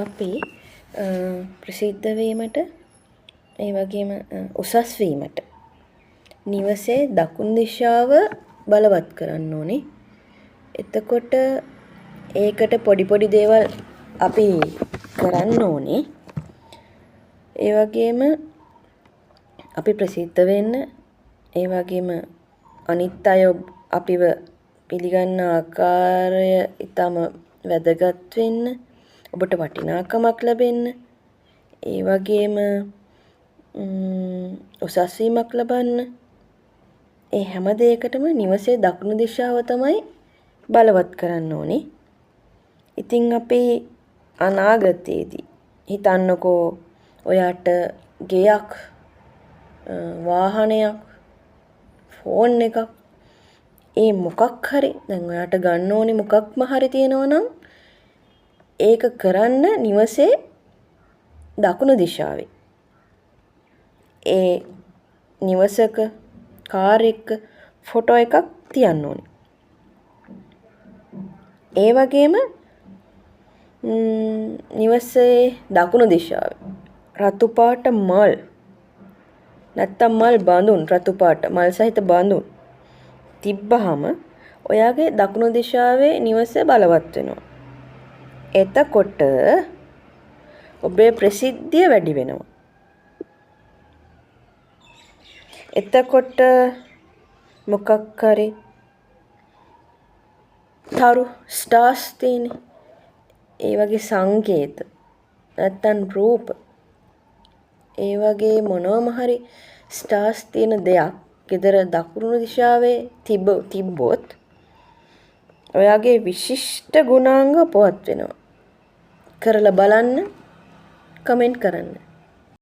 අපි ප්‍රසිද්ධ වීමට ඒ වගේම උසස් වීමට නිවසේ දකුණු දිශාව බලවත් කරන්න ඕනේ. එතකොට ඒකට පොඩි දේවල් අපි කරන්න ඕනේ. ඒ වගේම අපි ප්‍රසිද්ධ වෙන්න, ඒ වගේම අනිත් අය අපිව පිළිගන්න ආකාරය ඊටම වැදගත් වෙන්න, ඔබට වටිනාකමක් ලැබෙන්න, ඒ වගේම උසස් වීමක් ලබන්න, ඒ හැම දෙයකටම නිවසේ දකුණු දිශාව තමයි බලවත් කරන්න ඕනේ. ඉතින් අපි අනාගතයේදී හිතන්නකෝ ඔයාට ගෙයක්, වාහනයක්, ෆෝන් එකක්, ඒ මොකක් හරි දැන් ඔයාට ගන්න ඕනේ මොකක්ම හරි තියෙනවා නම් ඒක කරන්න නිවසේ දකුණු දිශාවේ. ඒ නිවසක කාර් එක ෆොටෝ එකක් තියන්න ඕනේ. ඒ වගේම නිවසේ දකුණු දිශාවේ රතු පාට මල් නැත්තම් මල් බඳුන්, රතු පාට මල් සහිත බඳුන් තිබ්බහම ඔයාගේ දකුණු දිශාවේ නිවස බලවත් වෙනවා. එතකොට ඔබේ ප්‍රසිද්ධිය වැඩි වෙනවා. එතකොට මොකක් හරි තරු ස්ටාර්ස් තියෙන ඒ වගේ සංකේත නැත්තම් රූප, ඒ වගේ මොනවම හරි ස්ටාර්ස් තියෙන දෙයක් ගෙදර දකුණු දිශාවේ තිබ්බොත් ඔයාගේ විශිෂ්ට ගුණාංග පුවත් වෙනවා. කරලා බලන්න, කමෙන්ට් කරන්න.